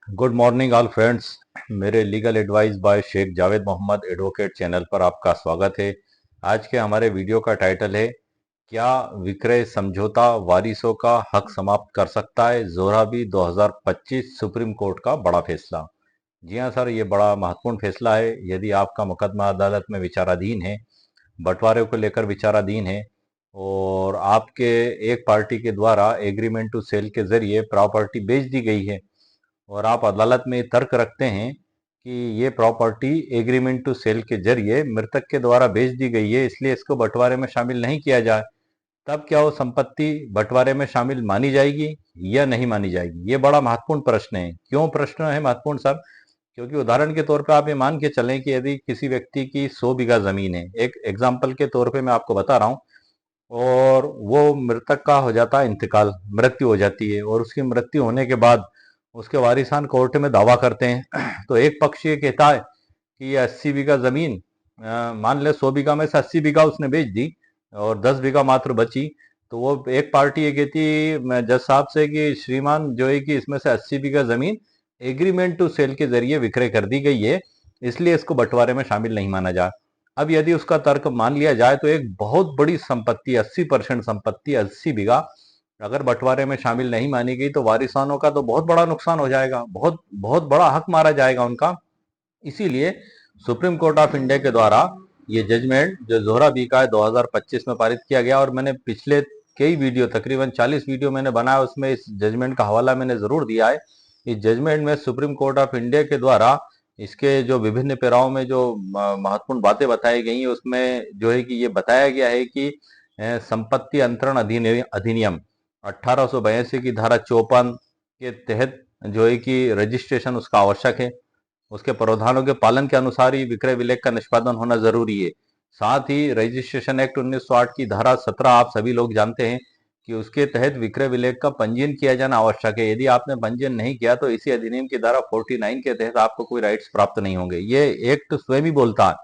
Good morning all friends. मेरे legal advice by Sheikh Javed Mohammad advocate channel पर आपका स्वागत है। आज के हमारे वीडियो का टाइटल है, क्या विक्रय समझौता वारिसों का हक समाप्त कर सकता है? जोराबी 2025 सुप्रीम कोर्ट का बड़ा फैसला। जी हाँ सर, ये बड़ा महत्वपूर्ण फैसला है। यदि आपका मुकदमा अदालत में विचाराधीन है, बंटवारे को लेकर विचाराधीन है, और आपके एक पार्टी के द्वारा एग्रीमेंट टू सेल के जरिए प्रॉपर्टी बेच दी गई है, और आप अदालत में तर्क रखते हैं कि ये प्रॉपर्टी एग्रीमेंट टू सेल के जरिए मृतक के द्वारा बेच दी गई है, इसलिए इसको बंटवारे में शामिल नहीं किया जाए, तब क्या वो संपत्ति बंटवारे में शामिल मानी जाएगी या नहीं मानी जाएगी? ये बड़ा महत्वपूर्ण प्रश्न है। क्यों प्रश्न है महत्वपूर्ण सर? क्योंकि उदाहरण के तौर पे आप ये मान के चलें कि यदि किसी व्यक्ति की 100 बीघा जमीन है, एक एग्जाम्पल के तौर पे मैं आपको बता रहा हूँ, और वो मृतक का हो जाता है इंतकाल, मृत्यु हो जाती है, और उसकी मृत्यु होने के बाद उसके वारिसान कोर्ट में दावा करते हैं तो एक पक्ष ये कहता है कि ये 80 बीघा जमीन, मान ले 100 बीघा में से 80 बीघा उसने बेच दी और 10 बीघा मात्र बची। तो वो एक पार्टी ये कहती जज साहब से कि श्रीमान जो है कि इसमें से 80 बीघा जमीन एग्रीमेंट टू सेल के जरिए विक्रय कर दी गई है, इसलिए इसको बंटवारे में शामिल नहीं माना जा। अब यदि उसका तर्क मान लिया जाए तो एक बहुत बड़ी संपत्ति, 80% संपत्ति, 80 बीघा अगर बंटवारे में शामिल नहीं मानी गई तो वारिसानों का तो बहुत बड़ा नुकसान हो जाएगा, बहुत बहुत बड़ा हक मारा जाएगा उनका। इसीलिए सुप्रीम कोर्ट ऑफ इंडिया के द्वारा ये जजमेंट जो जोहरा बी का है 2025 में पारित किया गया, और मैंने पिछले कई वीडियो, तकरीबन 40 वीडियो मैंने बनाया, उसमें इस जजमेंट का हवाला मैंने जरूर दिया है। इस जजमेंट में सुप्रीम कोर्ट ऑफ इंडिया के द्वारा इसके जो विभिन्न पैराओं में जो महत्वपूर्ण बातें बताई गई हैं, उसमें जो है कि ये बताया गया है कि संपत्ति अंतरण अधिनियम 1882 की धारा 54 के तहत जो है कि रजिस्ट्रेशन उसका आवश्यक है। उसके प्रावधानों के पालन के अनुसार ही विक्रय विलेख का निष्पादन होना जरूरी है। साथ ही रजिस्ट्रेशन एक्ट 1908 की धारा 17 आप सभी लोग जानते हैं कि उसके तहत विक्रय विलेख का पंजीयन किया जाना आवश्यक है। यदि आपने पंजीयन नहीं किया तो इसी अधिनियम की धारा 49 के तहत आपको कोई राइट्स प्राप्त नहीं होंगे। ये एक्ट स्वयं ही बोलता है,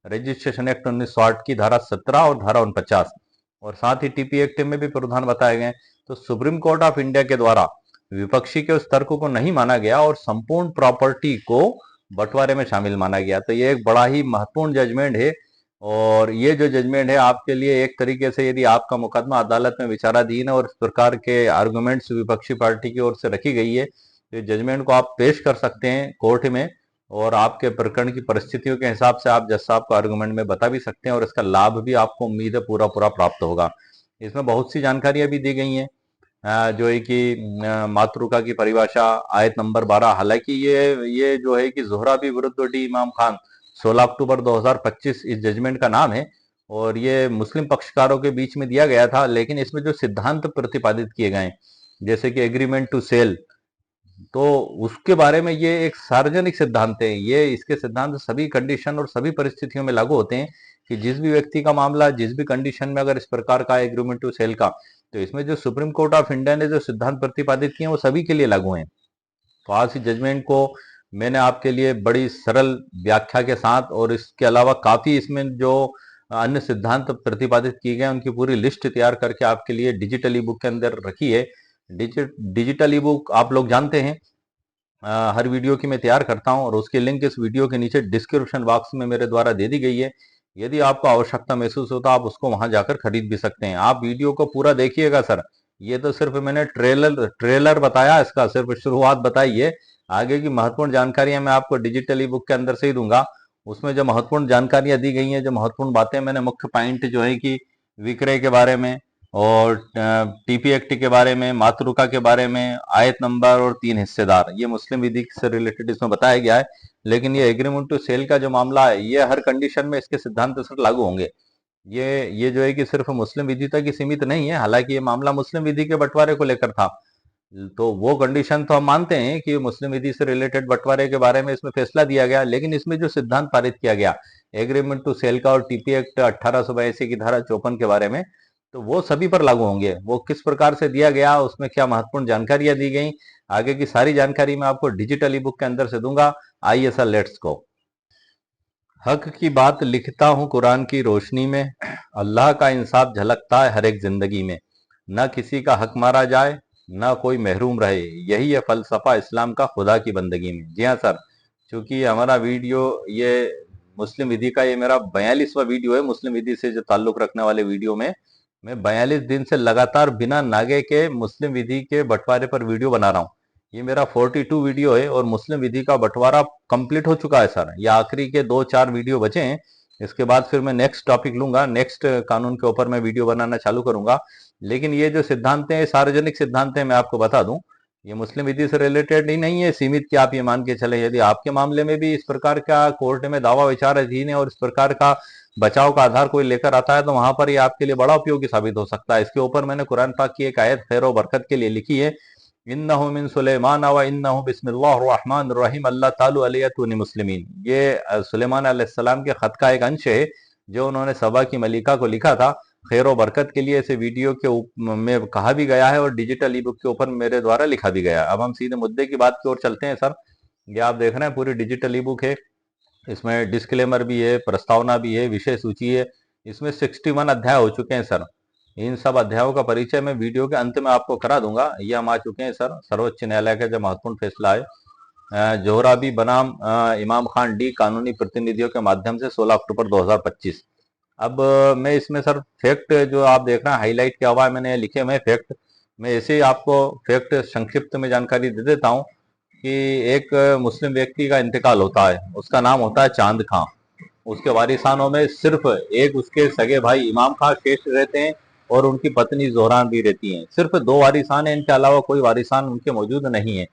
रजिस्ट्रेशन एक्ट 1960 की धारा 17 और धारा 49, और साथ ही टीपी एक्ट में भी प्रावधान बताए गए। तो सुप्रीम कोर्ट ऑफ इंडिया के द्वारा विपक्षी के उस तर्क को नहीं माना गया और संपूर्ण प्रॉपर्टी को बंटवारे में शामिल माना गया। तो ये एक बड़ा ही महत्वपूर्ण जजमेंट है, और ये जो जजमेंट है आपके लिए एक तरीके से, यदि आपका मुकदमा अदालत में विचाराधीन है और इस प्रकार के आर्गुमेंट्स विपक्षी पार्टी की ओर से रखी गई है, तो जजमेंट को आप पेश कर सकते हैं कोर्ट में, और आपके प्रकरण की परिस्थितियों के हिसाब से आप जज साहब को आर्गुमेंट में बता भी सकते हैं, और इसका लाभ भी आपको उम्मीद है पूरा पूरा प्राप्त होगा। इसमें बहुत सी जानकारियां भी दी गई हैं, जो है कि मातृका की परिभाषा, आयत नंबर 12। हालांकि ये जो है कि जोहराबी विरुद्ध डी इमाम खान 16 अक्टूबर 2025 इस जजमेंट का नाम है, और ये मुस्लिम पक्षकारों के बीच में दिया गया था, लेकिन इसमें जो सिद्धांत प्रतिपादित किए गए जैसे कि एग्रीमेंट टू सेल, तो उसके बारे में ये एक सार्वजनिक सिद्धांत है। ये इसके सिद्धांत सभी कंडीशन और सभी परिस्थितियों में लागू होते हैं कि जिस भी व्यक्ति का मामला जिस भी कंडीशन में अगर इस प्रकार का एग्रीमेंट टू सेल का, तो इसमें जो सुप्रीम कोर्ट ऑफ इंडिया ने जो सिद्धांत प्रतिपादित किए हैं वो सभी के लिए लागू हैं। तो आज इस जजमेंट को मैंने आपके लिए बड़ी सरल व्याख्या के साथ, और इसके अलावा काफी इसमें जो अन्य सिद्धांत प्रतिपादित किए गए उनकी पूरी लिस्ट तैयार करके आपके लिए डिजिटल ई बुक के अंदर रखी है। डिजिटल ई बुक आप लोग जानते हैं, हर वीडियो की मैं तैयार करता हूं, और उसकी लिंक इस वीडियो के नीचे डिस्क्रिप्शन बॉक्स में मेरे द्वारा दे दी गई है। यदि आपको आवश्यकता महसूस हो तो आप उसको वहां जाकर खरीद भी सकते हैं। आप वीडियो को पूरा देखिएगा सर, ये तो सिर्फ मैंने ट्रेलर ट्रेलर बताया, इसका सिर्फ शुरुआत बताई है। आगे की महत्वपूर्ण जानकारियां मैं आपको डिजिटल ई बुक के अंदर से ही दूंगा। उसमें जो महत्वपूर्ण जानकारियां दी गई हैं, जो महत्वपूर्ण बातें, मैंने मुख्य पॉइंट जो है कि विक्रय के बारे में, और टीपी एक्ट के बारे में, मातृका के बारे में, आयत नंबर और 3 हिस्सेदार, ये मुस्लिम विधि से रिलेटेड इसमें बताया गया है। लेकिन ये एग्रीमेंट टू सेल का जो मामला है, ये हर कंडीशन में इसके सिद्धांत सर लागू होंगे। ये जो है कि सिर्फ मुस्लिम विधि तक ही सीमित नहीं है। हालांकि ये मामला मुस्लिम विधि के बंटवारे को लेकर था, तो वो कंडीशन तो हम मानते हैं कि मुस्लिम विधि से रिलेटेड बंटवारे के बारे में इसमें फैसला दिया गया, लेकिन इसमें जो सिद्धांत पारित किया गया एग्रीमेंट टू सेल का और टीपी एक्ट 1882 की धारा 54 के बारे में, तो वो सभी पर लागू होंगे। वो किस प्रकार से दिया गया, उसमें क्या महत्वपूर्ण जानकारियां दी गई, आगे की सारी जानकारी मैं आपको डिजिटल ई बुक के अंदर से दूंगा। आइए सर, लेट्स गो। हक की बात लिखता हूँ कुरान की रोशनी में, अल्लाह का इंसाफ झलकता है हर एक जिंदगी में। न किसी का हक मारा जाए, ना कोई महरूम रहे। यही है फलसफा इस्लाम का खुदा की बंदगी में। जी हाँ सर, क्योंकि हमारा वीडियो ये मुस्लिम विधि का, ये मेरा 42वां वीडियो है मुस्लिम विधि से जो ताल्लुक रखने वाले वीडियो में। मैं 42 दिन से लगातार बिना नागे के मुस्लिम विधि के बंटवारे पर वीडियो बना रहा हूँ। ये मेरा 42 वीडियो है और मुस्लिम विधि का बंटवारा कंप्लीट हो चुका है सर। ये आखिरी के 2-4 वीडियो बचे हैं। इसके बाद फिर मैं नेक्स्ट टॉपिक लूंगा, नेक्स्ट कानून के ऊपर मैं वीडियो बनाना चालू करूंगा। लेकिन ये जो सिद्धांत हैं, सार्वजनिक सिद्धांत हैं, मैं आपको बता दूं, ये मुस्लिम विधि से रिलेटेड ही नहीं है सीमित कि आप ये मान के चले। यदि आपके मामले में भी इस प्रकार का कोर्ट में दावा विचार अधीन है और इस प्रकार का बचाव का आधार कोई लेकर आता है, तो वहां पर ये आपके लिए बड़ा उपयोगी साबित हो सकता है। इसके ऊपर मैंने कुरान पाक की एक आयत खैर और बरकत के लिए लिखी है, इन्नहु मिन सुलेमान व इन्नहु बिस्मिल्लाहिर रहमानिर रहीम अल्लाह तालु अलैहि मुस्लिमीन। ये सुलेमान अलैहिस्सलाम के खत का एक अंश है जो उन्होंने सबा की मलिका को लिखा था। खैर और बरकत के लिए इसे वीडियो के में कहा भी गया है और डिजिटल ई बुक के ऊपर मेरे द्वारा लिखा भी गया है। अब हम सीधे मुद्दे की बात की ओर चलते हैं सर। ये आप देख रहे हैं पूरी डिजिटल ई बुक है। इसमें डिस्क्लेमर भी है, प्रस्तावना भी है, विषय सूची है। इसमें 61 अध्याय हो चुके हैं सर। इन सब अध्यायों का परिचय मैं वीडियो के अंत में आपको करा दूंगा। ये हम आ चुके हैं सर सर्वोच्च न्यायालय का जो महत्वपूर्ण फैसला है, जोहराबी बनाम इमाम खान डी कानूनी प्रतिनिधियों के माध्यम से 16 अक्टूबर 2025। अब मैं इसमें सर फैक्ट जो आप देख रहे हैं हाईलाइट किया हुआ है, मैंने लिखे हुए फैक्ट, मैं ऐसे ही आपको फैक्ट संक्षिप्त में जानकारी दे देता हूँ कि एक मुस्लिम व्यक्ति का इंतकाल होता है, उसका नाम होता है चांद खां। उसके वारिसानों में सिर्फ एक उसके सगे भाई इमाम खां शेष रहते हैं और उनकी पत्नी जोहरान भी रहती हैं। सिर्फ 2 वारिसान हैं, इनके अलावा कोई वारिसान उनके मौजूद नहीं है।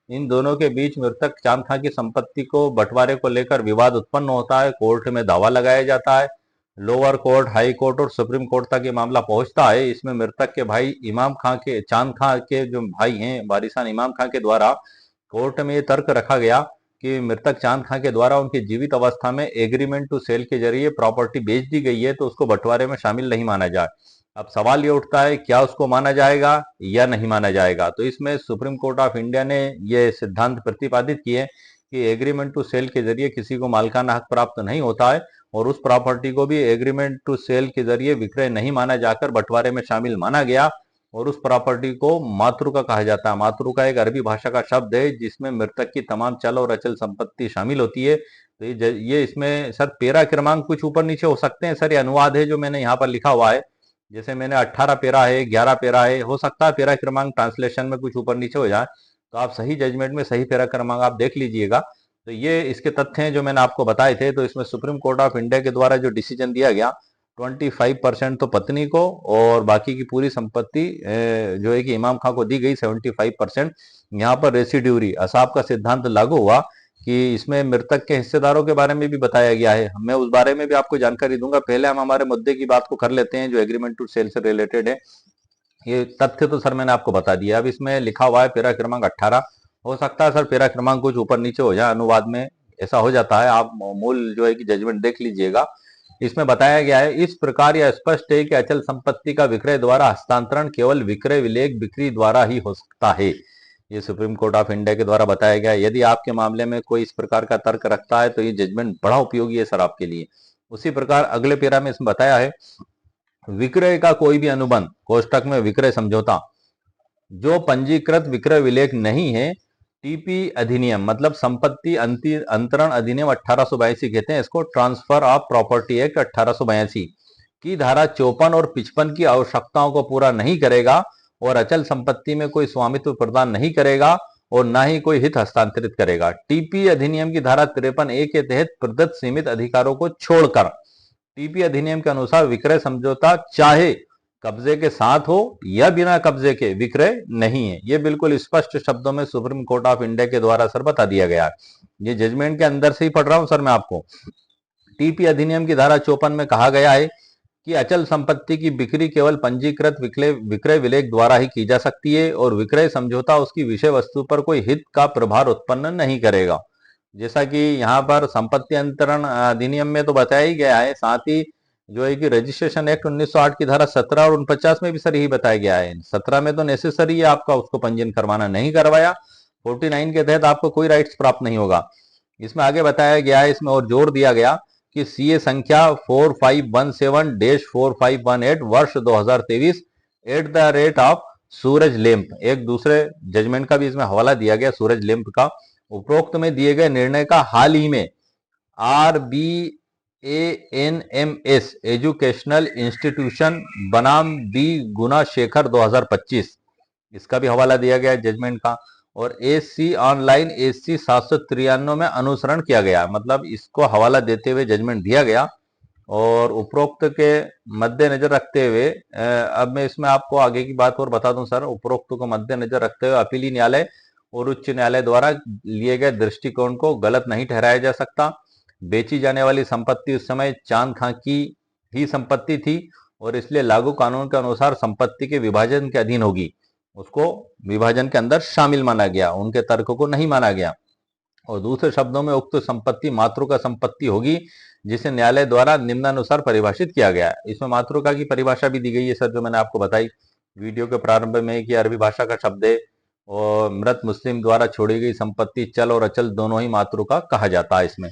इन दोनों के बीच मृतक चांद खां की संपत्ति को बंटवारे को लेकर विवाद उत्पन्न होता है। कोर्ट में दावा लगाया जाता है। लोअर कोर्ट, हाई कोर्ट और सुप्रीम कोर्ट तक ये मामला पहुंचता है। इसमें मृतक के भाई इमाम खां के, चांद खां के जो भाई हैं वारिसान इमाम खां के द्वारा कोर्ट में ये तर्क रखा गया कि मृतक चांद खां के द्वारा उनकी जीवित अवस्था में एग्रीमेंट टू सेल के जरिए प्रॉपर्टी बेच दी गई है, तो उसको बंटवारे में शामिल नहीं माना जाए। अब सवाल ये उठता है क्या उसको माना जाएगा या नहीं माना जाएगा। तो इसमें सुप्रीम कोर्ट ऑफ इंडिया ने यह सिद्धांत प्रतिपादित किए कि एग्रीमेंट टू सेल के जरिए किसी को मालिकाना हक प्राप्त नहीं होता है और उस प्रॉपर्टी को भी एग्रीमेंट टू सेल के जरिए विक्रय नहीं माना जाकर बंटवारे में शामिल माना गया और उस प्रॉपर्टी को मातृका कहा जाता है। मातृका एक अरबी भाषा का शब्द है जिसमें मृतक की तमाम चल और अचल संपत्ति शामिल होती है। तो ये इसमें सर पेरा क्रमांक कुछ ऊपर नीचे हो सकते हैं सर, ये अनुवाद है जो मैंने यहाँ पर लिखा हुआ है। जैसे मैंने 18 पेरा है, 11 पेरा है, हो सकता है पेरा क्रमांक ट्रांसलेशन में कुछ ऊपर नीचे हो जाए, तो आप सही जजमेंट में सही पेरा क्रमांक आप देख लीजिएगा। तो ये इसके तथ्य हैं जो मैंने आपको बताए थे। तो इसमें सुप्रीम कोर्ट ऑफ इंडिया के द्वारा जो डिसीजन दिया गया 25% तो पत्नी को और बाकी की पूरी संपत्ति जो है कि इमाम खां को दी गई 75%। यहाँ पर रेसिड्यूरी असाब का सिद्धांत लागू हुआ कि इसमें मृतक के हिस्सेदारों के बारे में भी बताया गया है। मैं उस बारे में भी आपको जानकारी दूंगा। पहले हम हमारे मुद्दे की बात को कर लेते हैं जो एग्रीमेंट टू सेल से रिलेटेड है। ये तथ्य तो सर मैंने आपको बता दिया। अब इसमें लिखा हुआ है पेरा क्रमांक 18। हो सकता है सर पेरा क्रमांक कुछ ऊपर नीचे हो जाए, अनुवाद में ऐसा हो जाता है, आप मूल जो है कि जजमेंट देख लीजिएगा। इसमें बताया गया है इस प्रकार यह स्पष्ट है कि अचल संपत्ति का विक्रय द्वारा हस्तांतरण केवल विक्रय विलेख बिक्री द्वारा ही हो सकता है। ये सुप्रीम कोर्ट ऑफ इंडिया के द्वारा बताया गया है। यदि आपके मामले में कोई इस प्रकार का तर्क रखता है तो ये जजमेंट बड़ा उपयोगी है सर आपके लिए। उसी प्रकार अगले पेरा में इसमें बताया है विक्रय का कोई भी अनुबंध कोष्टक में विक्रय समझौता जो पंजीकृत विक्रय विलेख नहीं है, टीपी अधिनियम मतलब संपत्ति अंतरण अधिनियम 1882 कहते हैं इसको, ट्रांसफर ऑफ प्रॉपर्टी एक्ट 1882 की धारा 54 और 55 की आवश्यकताओं को पूरा नहीं करेगा और अचल संपत्ति में कोई स्वामित्व प्रदान नहीं करेगा और न ही कोई हित हस्तांतरित करेगा। टीपी अधिनियम की धारा 53A के तहत प्रदत्त सीमित अधिकारों को छोड़कर टीपी अधिनियम के अनुसार विक्रय समझौता चाहे कब्जे के साथ हो या बिना कब्जे के विक्रय नहीं है। ये बिल्कुल स्पष्ट शब्दों में सुप्रीम कोर्ट ऑफ इंडिया के द्वारा सर बता दिया गया। ये जजमेंट के अंदर से ही पढ़ रहा हूं सर मैं आपको। टीपी अधिनियम की धारा 54 में कहा गया है कि अचल संपत्ति की बिक्री केवल पंजीकृत विक्रय विलेख द्वारा ही की जा सकती है और विक्रय समझौता उसकी विषय वस्तु पर कोई हित का प्रभाव उत्पन्न नहीं करेगा। जैसा कि यहाँ पर संपत्ति अंतरण अधिनियम में तो बताया ही गया है, साथ ही जो है कि रजिस्ट्रेशन एक्ट 1908 की धारा 17 और 49 में भी सर यही बताया गया है। 17 में तो नेसेसरी है आपका उसको पंजीयन करवाना, नहीं करवाया 49 के तहत आपको कोई राइट्स प्राप्त नहीं होगा। इसमें आगे बताया गया है, इसमें और जोर दिया गया कि सीए संख्या 4517-4518 वर्ष 2023 @ सूरज लेम्प, एक दूसरे जजमेंट का भी इसमें हवाला दिया गया सूरज लेम्प का। उपरोक्त में दिए गए निर्णय का हाल ही में RBANMS एजुकेशनल इंस्टीट्यूशन बनाम बी गुना शेखर 2025, इसका भी हवाला दिया गया जजमेंट का। और एससी ऑनलाइन एससी 793 में अनुसरण किया गया, मतलब इसको हवाला देते हुए जजमेंट दिया गया। और उपरोक्त के मद्देनजर रखते हुए अब मैं इसमें आपको आगे की बात और बता दूं सर। उपरोक्त को मद्देनजर रखते हुए अपीली न्यायालय और उच्च न्यायालय द्वारा लिए गए दृष्टिकोण को गलत नहीं ठहराया जा सकता। बेची जाने वाली संपत्ति उस समय चांद खां की ही संपत्ति थी और इसलिए लागू कानून के अनुसार संपत्ति के विभाजन के अधीन होगी, उसको विभाजन के अंदर शामिल माना गया, उनके तर्क को नहीं माना गया। और दूसरे शब्दों में उक्त संपत्ति मातृका संपत्ति होगी जिसे न्यायालय द्वारा निम्नानुसार परिभाषित किया गया है। इसमें मातृका की परिभाषा भी दी गई है सर, जो मैंने आपको बताई वीडियो के प्रारंभ में कि अरबी भाषा का शब्द है और मृत मुस्लिम द्वारा छोड़ी गई संपत्ति चल और अचल दोनों ही मातृका कहा जाता है। इसमें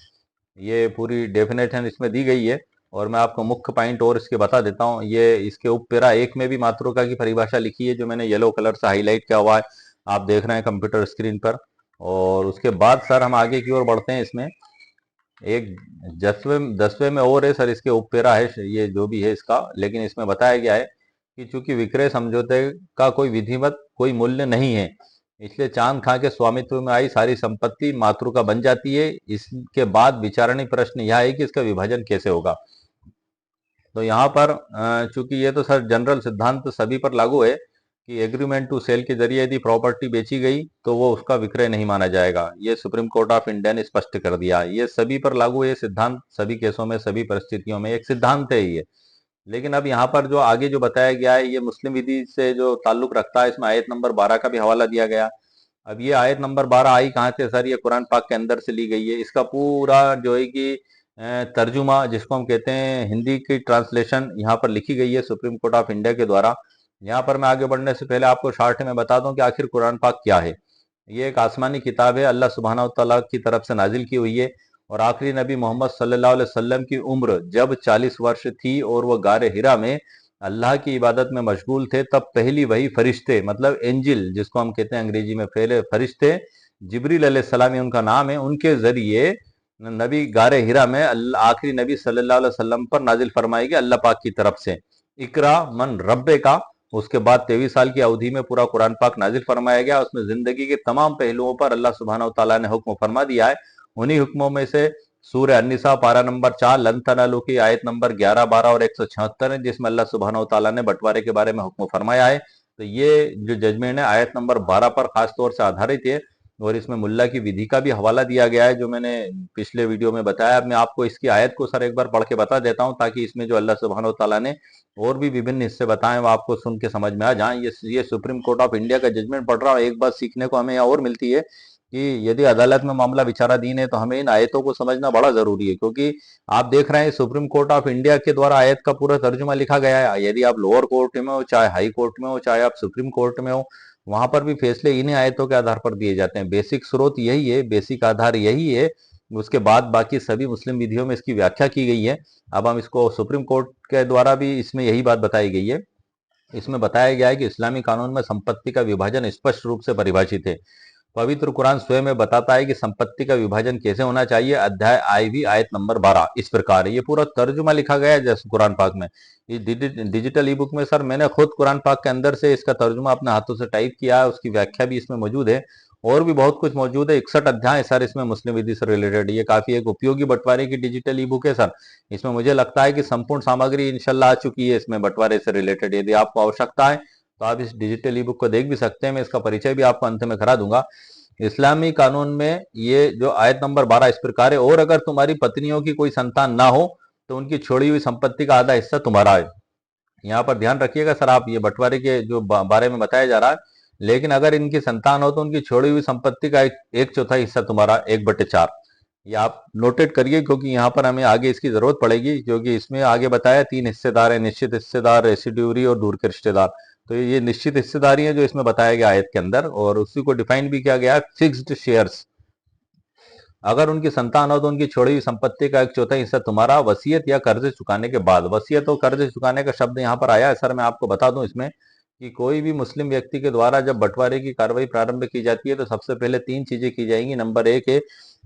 ये पूरी डेफिनेशन इसमें दी गई है। और मैं आपको मुख्य पॉइंट और इसके बता देता हूँ। ये इसके उपपेरा 1 में भी मातृका की परिभाषा लिखी है, जो मैंने येलो कलर से हाईलाइट किया हुआ है, आप देख रहे हैं कंप्यूटर स्क्रीन पर। और उसके बाद सर हम आगे की ओर बढ़ते हैं। इसमें एक 10वें में और है सर, इसके उपपेरा है ये जो भी है इसका, लेकिन इसमें बताया गया है कि चूंकि विक्रय समझौते का कोई विधिवत कोई मूल्य नहीं है, इसलिए चांद खां के स्वामित्व में आई सारी संपत्ति मातृका बन जाती है। इसके बाद विचारणीय प्रश्न यह है कि इसका विभाजन कैसे होगा। तो यहाँ पर चूंकि ये तो सर जनरल सिद्धांत सभी पर लागू है कि एग्रीमेंट टू सेल के जरिए यदि प्रॉपर्टी बेची गई तो वो उसका विक्रय नहीं माना जाएगा। ये सुप्रीम कोर्ट ऑफ इंडिया ने स्पष्ट कर दिया। ये सभी पर लागू है सिद्धांत, सभी केसों में सभी परिस्थितियों में एक सिद्धांत है ये। लेकिन अब यहाँ पर जो आगे जो बताया गया है ये मुस्लिम विधि से जो ताल्लुक रखता है, इसमें आयत नंबर 12 का भी हवाला दिया गया। अब ये आयत नंबर 12 आई कहाँ से सर? ये कुरान पाक के अंदर से ली गई है। इसका पूरा जो है कि तर्जुमा जिसको हम कहते हैं हिंदी की ट्रांसलेशन यहाँ पर लिखी गई है सुप्रीम कोर्ट ऑफ इंडिया के द्वारा। यहाँ पर मैं आगे बढ़ने से पहले आपको शॉर्ट में बता दूं कि आखिर कुरान पाक क्या है। ये एक आसमानी किताब है, अल्लाह सुब्हानहू तआला की तरफ से नाजिल की हुई है। और आखिरी नबी मोहम्मद सल्लल्लाहु अलैहि वसल्लम की उम्र जब 40 वर्ष थी और वह गारे हिरा में अल्लाह की इबादत में मशगूल थे, तब पहली वही फरिश्ते, मतलब एंजिल जिसको हम कहते हैं अंग्रेजी में पहले फरिश्ते, जिब्रील अलैहिस्सलाम उनका नाम है, उनके जरिए नबी गारे हिरा में आखिरी नबी सल्लल्लाहु अलैहि वसल्लम पर नाजिल फरमाई गई अल्लाह पाक की तरफ से। इकरा मन रब्बे का। उसके बाद 23 साल की अवधि में पूरा कुरान पाक नाजिल फरमाया गया। उसमें जिंदगी के तमाम पहलुओं पर अल्लाह सुब्हानहू तआला ने हुक्म फरमा दिया है। उन्हीं हुक्मों में से सूरह अन्निसा पारा नंबर 4 लन तनालू की आयत नंबर 11, 12 और 176 है, जिसमें अल्लाह सुब्हानहू तआला ने बंटवारे के बारे में हुक्म फरमाया है। तो ये जो जजमेंट है आयत नंबर 12 पर खास तौर से आधारित है। और इसमें मुल्ला की विधि का भी हवाला दिया गया है, जो मैंने पिछले वीडियो में बताया। अब मैं आपको इसकी आयत को सर एक बार पढ़ के बता देता हूं, ताकि इसमें जो अल्लाह सुब्हानहू तआला ने और भी विभिन्न हिस्से बताए वो आपको सुन के समझ में आ जाए। ये सुप्रीम कोर्ट ऑफ इंडिया का जजमेंट पढ़ रहा हूँ। एक बात सीखने को हमें यहाँ और मिलती है कि यदि अदालत में मामला विचाराधीन है तो हमें इन आयतों को समझना बड़ा जरूरी है, क्योंकि आप देख रहे हैं सुप्रीम कोर्ट ऑफ इंडिया के द्वारा आयत का पूरा तर्जुमा लिखा गया है। यदि आप लोअर कोर्ट में हो, चाहे हाई कोर्ट में हो, चाहे आप सुप्रीम कोर्ट में हो, वहां पर भी फैसले इन्हीं आयतों के आधार पर दिए जाते हैं। बेसिक स्रोत यही है, बेसिक आधार यही है। उसके बाद बाकी सभी मुस्लिम विधियों में इसकी व्याख्या की गई है। अब हम इसको सुप्रीम कोर्ट के द्वारा भी इसमें यही बात बताई गई है। इसमें बताया गया है कि इस्लामी कानून में संपत्ति का विभाजन स्पष्ट रूप से परिभाषित है। पवित्र कुरान स्वयं में बताता है कि संपत्ति का विभाजन कैसे होना चाहिए। अध्याय IV आयत नंबर 12 इस प्रकार है। ये पूरा तर्जुमा लिखा गया है जैसे कुरान पाक में। ये डिजिटल ई बुक में सर मैंने खुद कुरान पाक के अंदर से इसका तर्जुमा अपने हाथों से टाइप किया है, उसकी व्याख्या भी इसमें मौजूद है। और भी बहुत कुछ मौजूद है। 61 अध्याय सर इसमें मुस्लिम विधि से रिलेटेड। ये काफी एक उपयोगी बंटवारे की डिजिटल ई बुक है सर। इसमें मुझे लगता है कि संपूर्ण सामग्री इंशाल्लाह आ चुकी है इसमें बंटवारे से रिलेटेड। यदि आपको आवश्यकता है तो आप इस डिजिटल ई बुक को देख भी सकते हैं। मैं इसका परिचय भी आपको अंत में करा दूंगा। इस्लामी कानून में ये जो आयत नंबर 12 इस प्रकार है, और अगर तुम्हारी पत्नियों की कोई संतान ना हो तो उनकी छोड़ी हुई संपत्ति का आधा हिस्सा तुम्हारा है। यहाँ पर ध्यान रखिएगा सर, आप ये बंटवारे के जो बारे में बताया जा रहा है, लेकिन अगर इनकी संतान हो तो उनकी छोड़ी हुई संपत्ति का एक चौथाई हिस्सा तुम्हारा, 1/4। ये आप नोटेट करिए, क्योंकि यहाँ पर हमें आगे इसकी जरूरत पड़ेगी। क्योंकि इसमें आगे बताया 3 हिस्सेदार है, निश्चित हिस्सेदार, रेसिड्यूरी और दूर के रिश्तेदार। तो ये निश्चित हिस्सेदारी है जो इसमें बताया गया आयत के अंदर, और उसी को डिफाइन भी किया गया है फिक्स्ड शेयर्स। अगर उनकी संतान हो तो उनकी छोड़ी हुई संपत्ति का एक चौथाई हिस्सा तुम्हारा, वसीयत या कर्ज चुकाने के बाद। वसीयत और कर्ज चुकाने का शब्द यहाँ पर आया है सर। मैं आपको बता दूं इसमें कि कोई भी मुस्लिम व्यक्ति के द्वारा जब बंटवारे की कार्रवाई प्रारंभ की जाती है तो सबसे पहले 3 चीजें की जाएंगी। नंबर 1 है,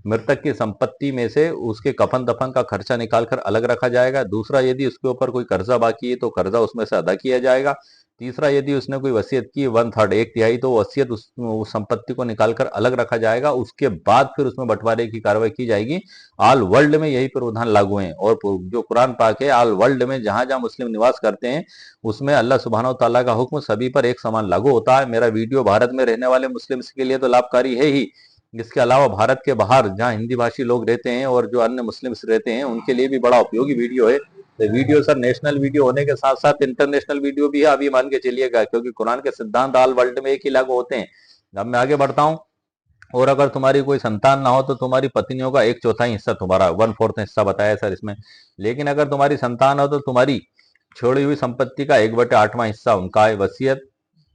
मृतक की संपत्ति में से उसके कफन दफन का खर्चा निकालकर अलग रखा जाएगा। दूसरा, यदि उसके ऊपर कोई कर्जा बाकी है तो कर्जा उसमें से अदा किया जाएगा। तीसरा, यदि उसने कोई वसीयत की 1/3 एक तिहाई, तो वसीयत उस संपत्ति को निकालकर अलग रखा जाएगा। उसके बाद फिर उसमें बंटवारे की कार्रवाई की जाएगी। ऑल वर्ल्ड में यही प्रावधान लागू है, और जो कुरान पाक है, ऑल वर्ल्ड में जहां जहां मुस्लिम निवास करते हैं उसमें अल्लाह सुब्हानहू तआला का हुक्म सभी पर एक समान लागू होता है। मेरा वीडियो भारत में रहने वाले मुस्लिम्स के लिए तो लाभकारी है ही, इसके अलावा भारत के बाहर जहां हिंदी भाषी लोग रहते हैं और जो अन्य मुस्लिम्स रहते हैं उनके लिए भी बड़ा उपयोगी वीडियो है। तो वीडियो सर नेशनल वीडियो होने के साथ साथ इंटरनेशनल वीडियो भी है, अभी मान के चलिएगा, क्योंकि कुरान के सिद्धांत ऑल वर्ल्ड में एक ही लागू होते हैं। अब मैं आगे बढ़ता हूँ। और अगर तुम्हारी कोई संतान ना हो तो तुम्हारी पत्नियों का 1/4 हिस्सा तुम्हारा, 1/4 हिस्सा बताया सर इसमें। लेकिन अगर तुम्हारी संतान हो तो तुम्हारी छोड़ी हुई संपत्ति का 1/8वां हिस्सा उनका है, वसीयत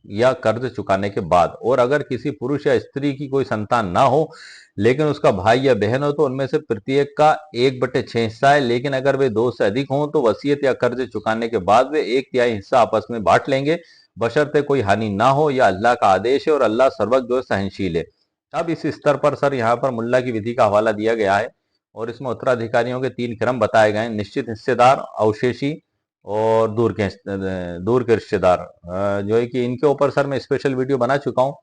या कर्ज चुकाने के बाद। और अगर किसी पुरुष या स्त्री की कोई संतान ना हो लेकिन उसका भाई या बहन हो तो उनमें से प्रत्येक का 1/6 हिस्सा है। लेकिन अगर वे 2 से अधिक हों तो वसीयत या कर्ज चुकाने के बाद वे 1/3 हिस्सा आपस में बांट लेंगे, बशर्ते कोई हानि ना हो। यह अल्लाह का आदेश है और अल्लाह सर्वज्ञ और सहनशील है। अब इस स्तर पर सर यहाँ पर मुल्ला की विधि का हवाला दिया गया है और इसमें उत्तराधिकारियों के 3 क्रम बताए गए हैं: निश्चित हिस्सेदार, अवशेषी और दूर के रिश्तेदार। जो है कि इनके ऊपर सर मैं स्पेशल वीडियो बना चुका हूँ।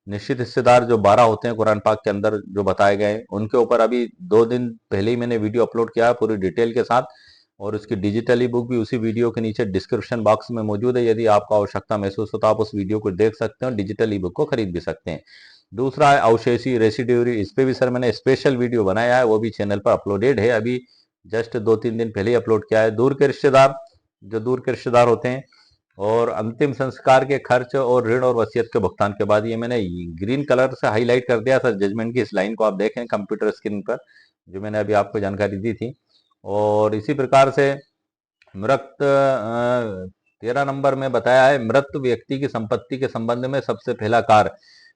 निश्चित हिस्सेदार जो 12 होते हैं कुरान पाक के अंदर जो बताए गए हैं, उनके ऊपर अभी 2 दिन पहले ही मैंने वीडियो अपलोड किया है पूरी डिटेल के साथ, और उसकी डिजिटल ई बुक भी उसी वीडियो के नीचे डिस्क्रिप्शन बॉक्स में मौजूद है। यदि आपको आवश्यकता महसूस हो तो आप उस वीडियो को देख सकते हैं, डिजिटल ई बुक को खरीद भी सकते हैं। दूसरा है अवशेषी, रेसिड्यूरी। इस पे भी सर मैंने स्पेशल वीडियो बनाया है, वो भी चैनल पर अपलोडेड है, अभी जस्ट 2-3 दिन पहले ही अपलोड किया है। दूर के रिश्तेदार, जो दूर के रिश्तेदार होते हैं, और अंतिम संस्कार के खर्च और ऋण और वसीयत के भुगतान के बाद। ये मैंने ग्रीन कलर से हाईलाइट कर दिया सर, जजमेंट की इस लाइन को आप देखें कंप्यूटर स्क्रीन पर, जो मैंने अभी आपको जानकारी दी थी। और इसी प्रकार से मृत 13 नंबर में बताया है, मृत व्यक्ति की संपत्ति के संबंध में सबसे पहला कार्य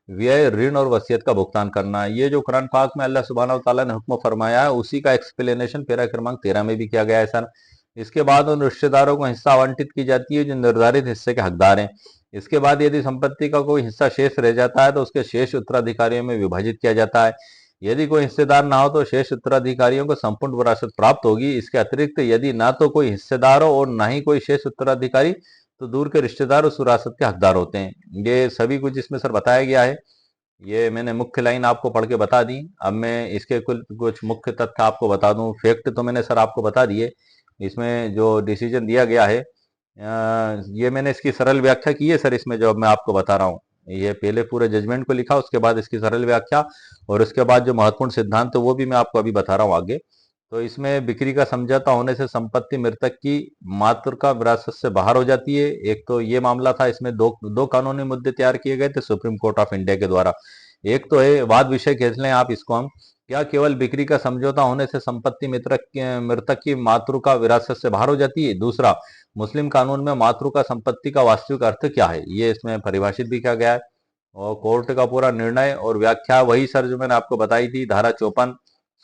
व्यय, ऋण और वसीयत का भुगतान करना। ये जो कुरान पाक में अल्लाह सुब्हानहू तआला ने हुक्म फरमाया है उसी का एक्सप्लेनेशन पैरा क्रमांक 13 में भी किया गया है सर। इसके बाद उन रिश्तेदारों को हिस्सा आवंटित की जाती है जो निर्धारित हिस्से के हकदार हैं। इसके बाद यदि संपत्ति का कोई हिस्सा शेष रह जाता है तो उसके शेष उत्तराधिकारियों में विभाजित किया जाता है। यदि कोई हिस्सेदार ना हो तो शेष उत्तराधिकारियों को संपूर्ण विरासत प्राप्त होगी। इसके अतिरिक्त यदि ना तो कोई हिस्सेदार हो और ना ही कोई शेष उत्तराधिकारी, तो दूर के रिश्तेदार उस विरासत के हकदार होते हैं। ये सभी कुछ इसमें सर बताया गया है। ये मैंने मुख्य लाइन आपको पढ़ के बता दी। अब मैं इसके कुछ मुख्य तथ्य आपको बता दूं। फैक्ट तो मैंने सर आपको बता दिए। इसमें जो डिसीजन दिया गया है, ये मैंने इसकी सरल व्याख्या की है सर इसमें, जो अब मैं आपको बता रहा हूँ। ये पहले पूरे जजमेंट को लिखा, उसके बाद इसकी सरल व्याख्या, और उसके बाद जो महत्वपूर्ण सिद्धांत है वो भी मैं आपको अभी बता रहा हूँ आगे। तो इसमें बिक्री का समझौता होने से संपत्ति मृतक की मातृ का विरासत से बाहर हो जाती है। एक तो ये मामला था, इसमें दो कानूनी मुद्दे तैयार किए गए थे सुप्रीम कोर्ट ऑफ इंडिया के द्वारा। एक तो है वाद विषय खेल लें आप इसको, हम क्या केवल बिक्री का समझौता होने से संपत्ति मृतक की मातृ का विरासत से बाहर हो जाती है। दूसरा, मुस्लिम कानून में मातृ का संपत्ति का वास्तविक अर्थ क्या है, ये इसमें परिभाषित भी किया गया है। और कोर्ट का पूरा निर्णय और व्याख्या वही सर जो मैंने आपको बताई थी, धारा 54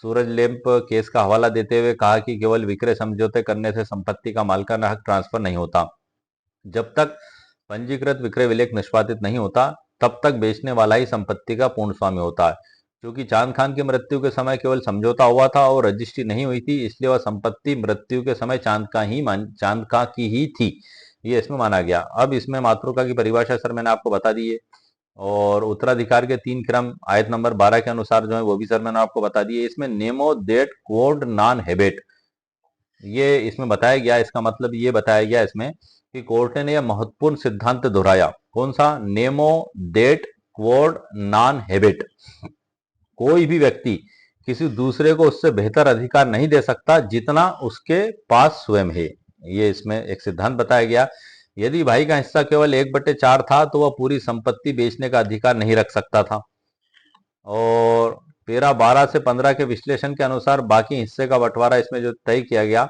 सूरज लैंप केस का हवाला देते हुए कहा कि केवल विक्रय समझौते करने से संपत्ति का मालिकाना हक ट्रांसफर नहीं होता। जब तक पंजीकृत विक्रय विलेख निष्पादित नहीं होता तब तक बेचने वाला ही संपत्ति का पूर्ण स्वामी होता है। क्योंकि चांद खान की मृत्यु के समय केवल समझौता हुआ था और रजिस्ट्री नहीं हुई थी, इसलिए वह संपत्ति मृत्यु के समय चांद का की ही थी, ये इसमें माना गया। अब इसमें मातृका की परिभाषा सर मैंने आपको बता दी है, और उत्तराधिकार के 3 क्रम आयत नंबर 12 के अनुसार जो है वो भी सर मैंने आपको बता दिए। इसमें नेमो देट कोड नॉन हेबिट, ये इसमें बताया गया। इसका मतलब ये बताया गया इसमें कि कोर्ट ने यह महत्वपूर्ण सिद्धांत दोहराया। कौन सा? Nemo dat quod non habet. कोई भी व्यक्ति किसी दूसरे को उससे बेहतर अधिकार नहीं दे सकता जितना उसके पास स्वयं है, ये इसमें एक सिद्धांत बताया गया। यदि भाई का हिस्सा केवल 1/4 था तो वह पूरी संपत्ति बेचने का अधिकार नहीं रख सकता था। और पैरा 12 से 15 के विश्लेषण के अनुसार बाकी हिस्से का बंटवारा इसमें जो तय किया गया,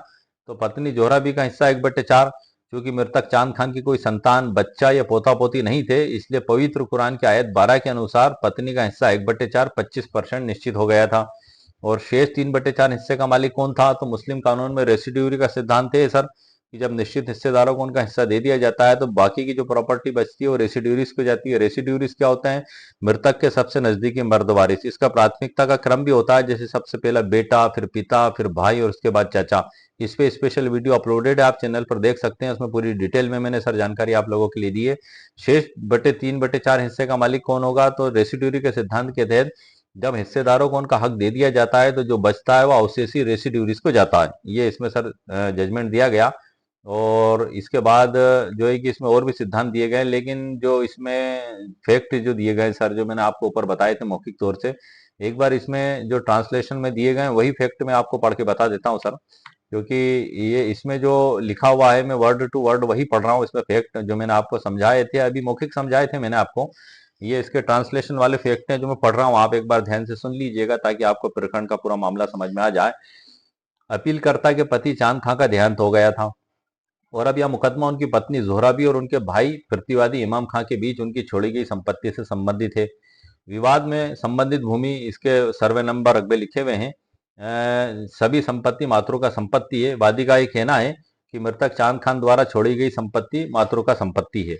तो पत्नी जोहरा बी का हिस्सा 1/4, क्योंकि मृतक चांद खान की कोई संतान, बच्चा या पोता पोती नहीं थे, इसलिए पवित्र कुरान की आयत 12 के अनुसार पत्नी का हिस्सा 1/4 25% निश्चित हो गया था। और शेष 3/4 हिस्से का मालिक कौन था? तो मुस्लिम कानून में रेसिड्यूरी का सिद्धांत है सर, कि जब निश्चित हिस्सेदारों को उनका हिस्सा दे दिया जाता है तो बाकी की जो प्रॉपर्टी बचती है वो रेसिड्यूरिस को जाती है। रेसिड्यूरिस क्या होते हैं? मृतक के सबसे नजदीकी मर्द वारिस। इसका प्राथमिकता का क्रम भी होता है, जैसे सबसे पहला बेटा, फिर पिता, फिर भाई और उसके बाद चाचा। इस पे स्पेशल वीडियो अपलोडेड है, आप चैनल पर देख सकते हैं। उसमें पूरी डिटेल में मैंने सर जानकारी आप लोगों के लिए दी है। शेष बटे 3/4 हिस्से का मालिक कौन होगा? तो रेसिड्यूरी के सिद्धांत के तहत जब हिस्सेदारों को उनका हक दे दिया जाता है तो जो बचता है वो अवशेषी रेसिड्यूरिस को जाता है। ये इसमें सर जजमेंट दिया गया। और इसके बाद जो है कि इसमें और भी सिद्धांत दिए गए, लेकिन जो इसमें फैक्ट जो दिए गए सर, जो मैंने आपको ऊपर बताए थे मौखिक तौर से, एक बार इसमें जो ट्रांसलेशन में दिए गए वही फैक्ट मैं आपको पढ़ के बता देता हूँ सर, क्योंकि ये इसमें जो लिखा हुआ है मैं वर्ड टू वर्ड वही पढ़ रहा हूँ। इसमें फैक्ट जो मैंने आपको समझाए थे, अभी मौखिक समझाए थे मैंने आपको, ये इसके ट्रांसलेशन वाले फैक्ट हैं जो मैं पढ़ रहा हूँ। आप एक बार ध्यान से सुन लीजिएगा ताकि आपको प्रकरण का पूरा मामला समझ में आ जाए। अपीलकर्ता के पति चांद खां का देहांत हो गया था और अब यह मुकदमा उनकी पत्नी जोहराबी और उनके भाई प्रतिवादी इमाम खां के बीच उनकी छोड़ी गई संपत्ति से संबंधित है। विवाद में संबंधित भूमि, इसके सर्वे नंबर रकबे लिखे हुए हैं। सभी संपत्ति मातृ का संपत्ति है। वादी का ये कहना है कि मृतक चांद खान द्वारा छोड़ी गई संपत्ति मातृ का संपत्ति है।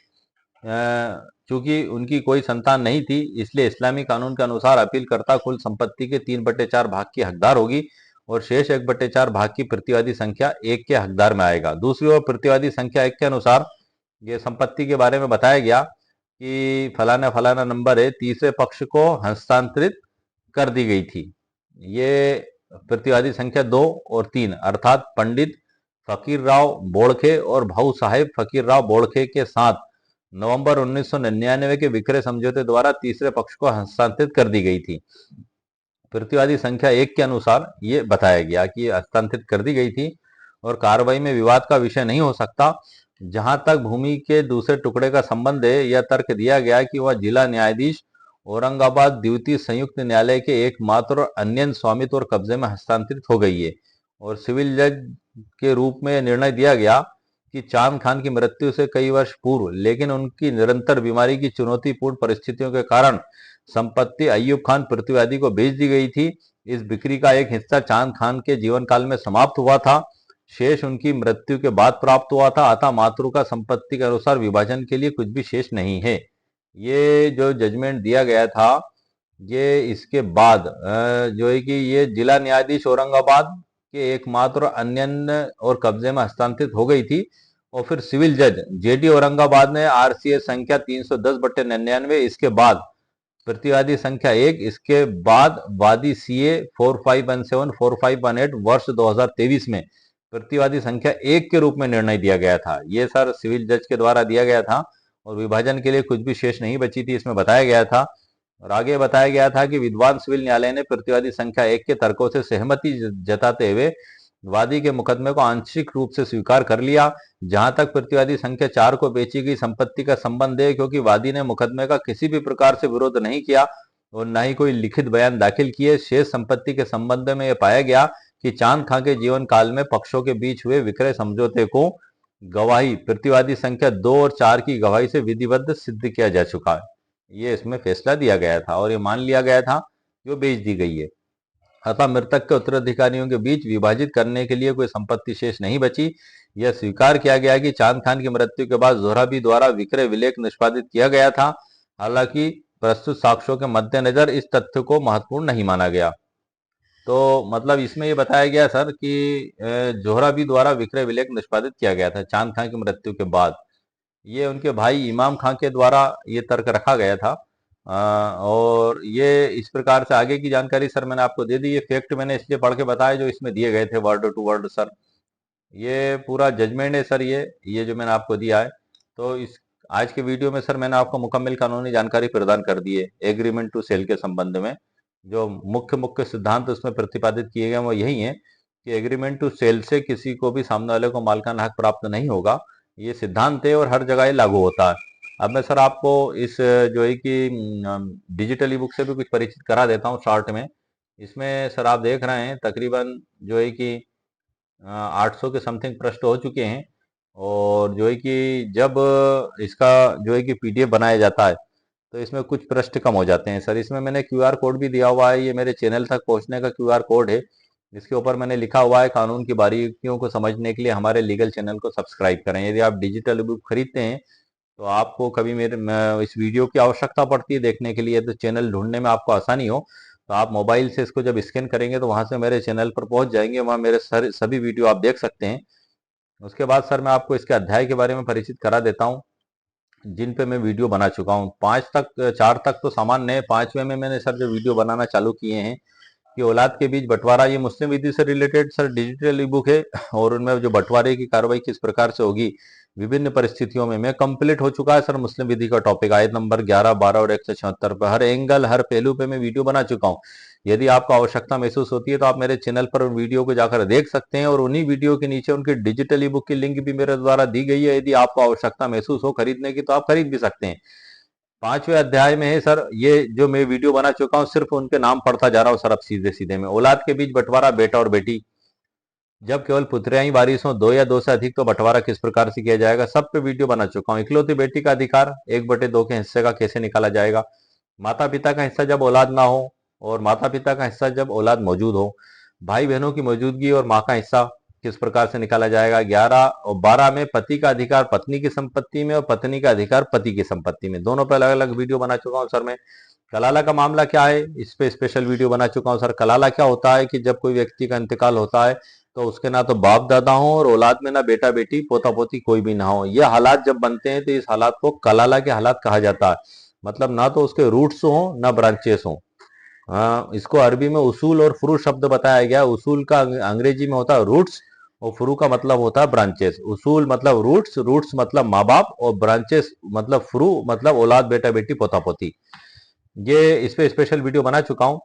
चूंकि उनकी कोई संतान नहीं थी, इसलिए इस्लामी कानून के अनुसार अपीलकर्ता कुल संपत्ति के 3/4 भाग की हकदार होगी और शेष 1/4 भाग की प्रतिवादी संख्या 1 के हकदार में आएगा। दूसरी ओर प्रतिवादी संख्या 1 के अनुसार ये संपत्ति के बारे में बताया गया कि फलाना फलाना नंबर है, तीसरे पक्ष को हस्तांतरित कर दी गई थी। ये प्रतिवादी संख्या 2 और 3 अर्थात पंडित फकीर राव बोड़खे और भाऊ साहेब फकीर राव बोड़खे के साथ नवंबर 1999 के विक्रय समझौते द्वारा तीसरे पक्ष को हस्तांतरित कर दी गई थी। प्रतिवादी संख्या 1 के अनुसार ये बताया गया कि हस्तांतरित कर दी गई थी और कार्रवाई में विवाद का विषय नहीं हो सकता। जहां तक भूमि के दूसरे टुकड़े का संबंध है, यह तर्क दिया गया कि वह जिला न्यायाधीश औरंगाबाद द्वितीय संयुक्त न्यायालय के एकमात्र और अन्य स्वामित्व और कब्जे में हस्तांतरित हो गई है। और सिविल जज के रूप में निर्णय दिया गया कि चांद खान की मृत्यु से कई वर्ष पूर्व, लेकिन उनकी निरंतर बीमारी की चुनौतीपूर्ण परिस्थितियों के कारण संपत्ति अय्यूब खान प्रतिवादी को बेच दी गई थी। इस बिक्री का एक हिस्सा चांद खान के जीवन काल में समाप्त हुआ था, शेष उनकी मृत्यु के बाद प्राप्त हुआ था। अतः मातृ का संपत्ति के अनुसार विभाजन के लिए कुछ भी शेष नहीं है। ये जो जजमेंट दिया गया था, ये इसके बाद जो है कि ये जिला न्यायाधीश औरंगाबाद के एकमात्र अन्य और कब्जे में हस्तांतरित हो गई थी। और फिर सिविल जज जेडी औरंगाबाद ने आरसीए संख्या 310/99, इसके बाद प्रतिवादी संख्या 1, इसके बाद वादी सीए 4517 4518 वर्ष 2023 में प्रतिवादी संख्या 1 के रूप में निर्णय दिया गया था। ये सर सिविल जज के द्वारा दिया गया था और विभाजन के लिए कुछ भी शेष नहीं बची थी, इसमें बताया गया था। और आगे बताया गया था कि विद्वान सिविल न्यायालय ने प्रतिवादी संख्या 1 के तर्कों से सहमति जताते हुए वादी के मुकदमे को आंशिक रूप से स्वीकार कर लिया। जहां तक प्रतिवादी संख्या 4 को बेची गई संपत्ति का संबंध है, क्योंकि वादी ने मुकदमे का किसी भी प्रकार से विरोध नहीं किया और न ही कोई लिखित बयान दाखिल किए, शेष संपत्ति के संबंध में यह पाया गया कि चांद खां के जीवन काल में पक्षों के बीच हुए विक्रय समझौते को गवाही प्रतिवादी संख्या 2 और 4 की गवाही से विधिवत सिद्ध किया जा चुका है। ये इसमें फैसला दिया गया था और ये मान लिया गया था कि वो बेच दी गई है। अतः मृतक के उत्तराधिकारियों के बीच विभाजित करने के लिए कोई संपत्ति शेष नहीं बची। यह स्वीकार किया गया कि चांद खान की मृत्यु के बाद जोहराबी द्वारा विक्रय विलेख निष्पादित किया गया था। हालांकि प्रस्तुत साक्ष्यों के मद्देनजर इस तथ्य को महत्वपूर्ण नहीं माना गया। तो मतलब इसमें यह बताया गया सर कि जोहराबी द्वारा विक्रय विलेख निष्पादित किया गया था चांद खान की मृत्यु के बाद। ये उनके भाई इमाम खां के द्वारा ये तर्क रखा गया था। और ये इस प्रकार से आगे की जानकारी सर मैंने आपको दे दी। ये फैक्ट मैंने इसलिए पढ़ के बताया जो इसमें दिए गए थे वर्ड टू वर्ड सर। ये पूरा जजमेंट है सर, ये जो मैंने आपको दिया है। तो इस आज के वीडियो में सर मैंने आपको मुकम्मल कानूनी जानकारी प्रदान कर दी है एग्रीमेंट टू सेल के संबंध में। जो मुख्य मुख्य सिद्धांत उसमें प्रतिपादित किए गए वो यही है कि एग्रीमेंट टू सेल से किसी को भी सामने वाले को मालिकाना हक प्राप्त नहीं होगा। ये सिद्धांत है और हर जगह ये लागू होता है। अब मैं सर आपको इस जो है कि डिजिटल ई बुक से भी कुछ परिचित करा देता हूँ शॉर्ट में। इसमें सर आप देख रहे हैं तकरीबन जो है कि 800 के समथिंग पृष्ठ हो चुके हैं। और जो है कि जब इसका जो है कि पीडीएफ बनाया जाता है तो इसमें कुछ पृष्ठ कम हो जाते हैं सर। इसमें मैंने क्यूआर कोड भी दिया हुआ है, ये मेरे चैनल तक पहुंचने का क्यूआर कोड है। इसके ऊपर मैंने लिखा हुआ है, कानून की बारीकियों को समझने के लिए हमारे लीगल चैनल को सब्सक्राइब करें। यदि आप डिजिटल बुक खरीदते हैं तो आपको कभी इस वीडियो की आवश्यकता पड़ती है देखने के लिए, तो चैनल ढूंढने में आपको आसानी हो, तो आप मोबाइल से इसको जब स्कैन करेंगे तो वहां से मेरे चैनल पर पहुंच जाएंगे, वहां मेरे सभी वीडियो आप देख सकते हैं। उसके बाद सर मैं आपको इसके अध्याय के बारे में परिचित करा देता हूँ जिन पे मैं वीडियो बना चुका हूँ। 4 तक तो सामान्य है, 5वें में मैंने सर जो वीडियो बनाना चालू किए हैं कि औलाद के बीच बंटवारा, ये मुस्लिम विधि से related sir digital e book है, और उनमें जो बंटवारे की कार्रवाई किस प्रकार से होगी विभिन्न परिस्थितियों में, मैं कंप्लीट हो चुका है सर। मुस्लिम विधि का टॉपिक आयत नंबर 11, 12 और 176 पर हर एंगल हर पहलू पे मैं वीडियो बना चुका हूँ। यदि आपको आवश्यकता महसूस होती है तो आप मेरे चैनल पर उन वीडियो को जाकर देख सकते हैं, और उन्हीं वीडियो के नीचे उनकी डिजिटल ई बुक की लिंक भी मेरे द्वारा दी गई है। यदि आपको आवश्यकता महसूस हो खरीदने की तो आप खरीद भी सकते हैं। 5वें अध्याय में है सर, ये जो मैं वीडियो बना चुका हूँ सिर्फ उनके नाम पढ़ता जा रहा हूँ सर। अब सीधे सीधे में औलाद के बीच बंटवारा, बेटा और बेटी, जब केवल पुत्रियां ही वारिस हों, 2 या 2 से अधिक, तो बंटवारा किस प्रकार से किया जाएगा, सब पे वीडियो बना चुका हूँ। इकलौती बेटी का अधिकार 1/2 के हिस्से का कैसे निकाला जाएगा, माता पिता का हिस्सा जब औलाद ना हो और माता पिता का हिस्सा जब औलाद मौजूद हो, भाई बहनों की मौजूदगी और माँ का हिस्सा किस प्रकार से निकाला जाएगा। 11 और 12 में पति का अधिकार पत्नी की संपत्ति में और पत्नी का अधिकार पति की संपत्ति में, दोनों पर अलग अलग वीडियो बना चुका हूँ सर मैं। कलाला का मामला क्या है, इस पे स्पेशल वीडियो बना चुका हूँ सर। कलाला क्या होता है कि जब कोई व्यक्ति का इंतकाल होता है तो उसके ना तो बाप दादा हो और औलाद में ना बेटा बेटी पोता पोती कोई भी ना हो, ये हालात जब बनते हैं तो इस हालात को कलाला के हालात कहा जाता है। मतलब ना तो उसके रूट्स हो ना ब्रांचेस हो। हाँ, इसको अरबी में उसूल और फ्रू शब्द बताया गया। उसूल का अंग्रेजी में होता है रूट्स, और फ्रू का मतलब होता है ब्रांचेस। उसूल मतलब रूट्स, रूट्स मतलब माँ बाप, और ब्रांचेस मतलब फ्रू मतलब औलाद बेटा बेटी पोता पोती। ये इस पे स्पेशल वीडियो बना चुका हूँ।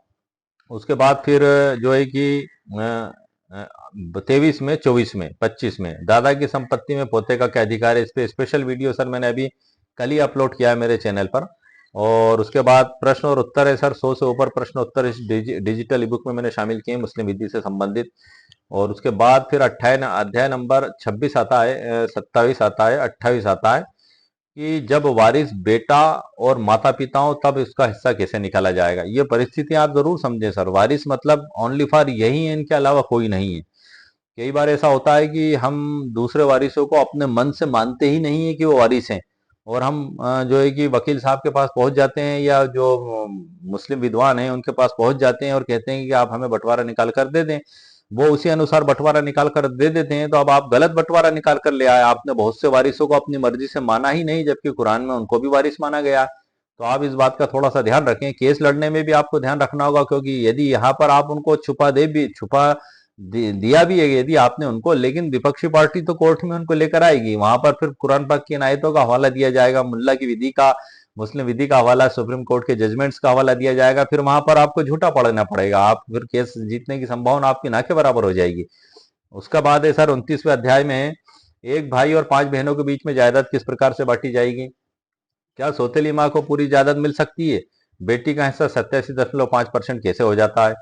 उसके बाद फिर जो है कि 23 में, 24 में, 25 में दादा की संपत्ति में पोते का क्या अधिकार है, इस पे स्पेशल वीडियो सर मैंने अभी कल ही अपलोड किया है मेरे चैनल पर। और उसके बाद प्रश्न और उत्तर है सर, 100 से ऊपर प्रश्न उत्तर इस डिजिटल ई बुक में मैंने शामिल किए मुस्लिम विधि से संबंधित। और उसके बाद फिर अध्याय नंबर 26 आता है, 27 आता है, 28 आता है कि जब वारिस बेटा और माता पिता हो तब इसका हिस्सा कैसे निकाला जाएगा। ये परिस्थिति आप जरूर समझें सर। वारिस मतलब ओनली फॉर यही है, इनके अलावा कोई नहीं है। कई बार ऐसा होता है कि हम दूसरे वारिसों को अपने मन से मानते ही नहीं है कि वो वारिस हैं, और हम जो है कि वकील साहब के पास पहुंच जाते हैं या जो मुस्लिम विद्वान हैं उनके पास पहुंच जाते हैं और कहते हैं कि आप हमें बंटवारा निकाल कर दे दें। वो उसी अनुसार बंटवारा निकाल कर दे देते हैं, तो अब आप गलत बंटवारा निकाल कर ले आए। आपने बहुत से वारिसों को अपनी मर्जी से माना ही नहीं, जबकि कुरान में उनको भी वारिस माना गया। तो आप इस बात का थोड़ा सा ध्यान रखें। केस लड़ने में भी आपको ध्यान रखना होगा, क्योंकि यदि यहाँ पर आप उनको छुपा दिया भी है यदि आपने उनको, लेकिन विपक्षी पार्टी तो कोर्ट में उनको लेकर आएगी, वहां पर फिर कुरान पाक की इन आयतों का हवाला दिया जाएगा, मुल्ला की विधि का, मुस्लिम विधि का हवाला, सुप्रीम कोर्ट के जजमेंट्स का हवाला दिया जाएगा। फिर वहां पर आपको झूठा पड़ना पड़ेगा, आप फिर केस जीतने की संभावना आपकी ना के बराबर हो जाएगी। उसका बाद है सर 29वें अध्याय में, एक भाई और 5 बहनों के बीच में जायदाद किस प्रकार से बांटी जाएगी। क्या सौतेली माँ को पूरी जायदाद मिल सकती है, बेटी का हिस्सा 87.5% कैसे हो जाता है।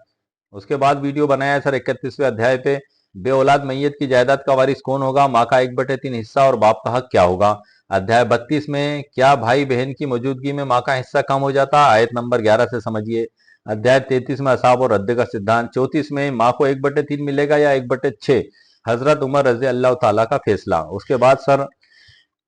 उसके बाद वीडियो बनाया है सर 31वें अध्याय पे, बेऔलाद मैयत की जायदाद का वारिस कौन होगा, माँ का 1/3 हिस्सा और बाप का हक क्या होगा। अध्याय 32 में, क्या भाई बहन की मौजूदगी में माँ का हिस्सा कम हो जाता है, आयत नंबर 11 से समझिए। अध्याय 33 में असाब और रद्द का सिद्धांत। 34 में, माँ को 1/3 मिलेगा या 1/6, हजरत उमर रजी अल्लाह ताला का फैसला। उसके बाद सर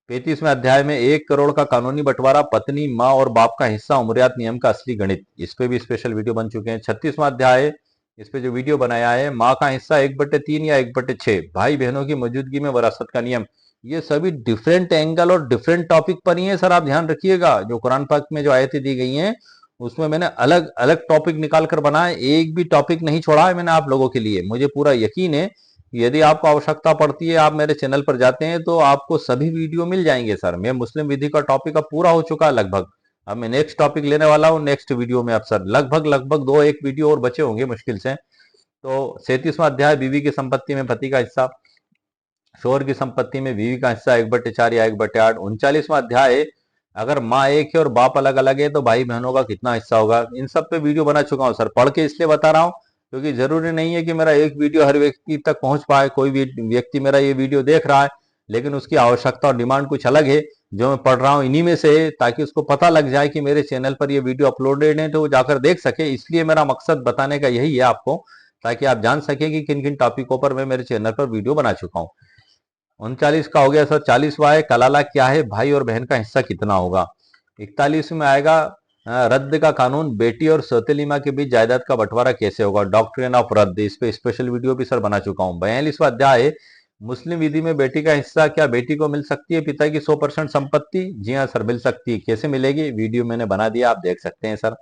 35वें अध्याय में, 1 करोड़ का कानूनी बंटवारा, पत्नी माँ और बाप का हिस्सा, उमरियात नियम का असली गणित, इस पे भी स्पेशल वीडियो बन चुके हैं। 36वां अध्याय, इस पे जो वीडियो बनाया है, माँ का हिस्सा 1/3 या 1/6, भाई बहनों की मौजूदगी में वरासत का नियम। ये सभी डिफरेंट एंगल और डिफरेंट टॉपिक पर ही है सर, आप ध्यान रखिएगा। जो कुरान पाक में जो आयतें दी गई हैं उसमें मैंने अलग अलग टॉपिक निकाल कर बनाए, एक भी टॉपिक नहीं छोड़ा है मैंने आप लोगों के लिए। मुझे पूरा यकीन है यदि आपको आवश्यकता पड़ती है, आप मेरे चैनल पर जाते हैं तो आपको सभी वीडियो मिल जाएंगे सर। मैं मुस्लिम विधि का टॉपिक अब पूरा हो चुका है लगभग। अब मैं नेक्स्ट टॉपिक लेने वाला हूँ नेक्स्ट वीडियो में। अब सर लगभग लगभग 2-1 वीडियो और बचे होंगे मुश्किल से। तो 37वां अध्याय, बीवी की संपत्ति में पति का हिस्सा, शोहर की संपत्ति में बीवी का हिस्सा 1/4 या 1/8। 39वां अध्याय, अगर माँ एक है और बाप अलग अलग है तो भाई बहनों का कितना हिस्सा होगा। इन सब पे वीडियो बना चुका हूँ सर। पढ़ के इसलिए बता रहा हूँ क्योंकि जरूरी नहीं है कि मेरा एक वीडियो हर व्यक्ति तक पहुंच पाए। कोई भी व्यक्ति मेरा ये वीडियो देख रहा है लेकिन उसकी आवश्यकता और डिमांड कुछ अलग है, जो मैं पढ़ रहा हूँ इन्हीं में से है, ताकि उसको पता लग जाए कि मेरे चैनल पर ये वीडियो अपलोडेड है तो वो जाकर देख सके। इसलिए मेरा मकसद बताने का यही है आपको ताकि आप जान सके कि किन किन टॉपिकों पर मैं मेरे चैनल पर वीडियो बना चुका हूँ। 39 का हो गया सर। 40वां है कलाला क्या है, भाई और बहन का हिस्सा कितना होगा। 41 में आएगा रद्द का कानून, बेटी और सौतेली माँ के बीच जायदाद का बंटवारा कैसे होगा, डॉक्ट्रिन ऑफ रद्द, इस पे स्पेशल वीडियो भी सर बना चुका हूँ। 42वां अध्याय है मुस्लिम विधि में बेटी का हिस्सा, क्या बेटी को मिल सकती है पिता की 100% संपत्ति। जी हाँ सर मिल सकती है, कैसे मिलेगी वीडियो मैंने बना दिया, आप देख सकते हैं सर।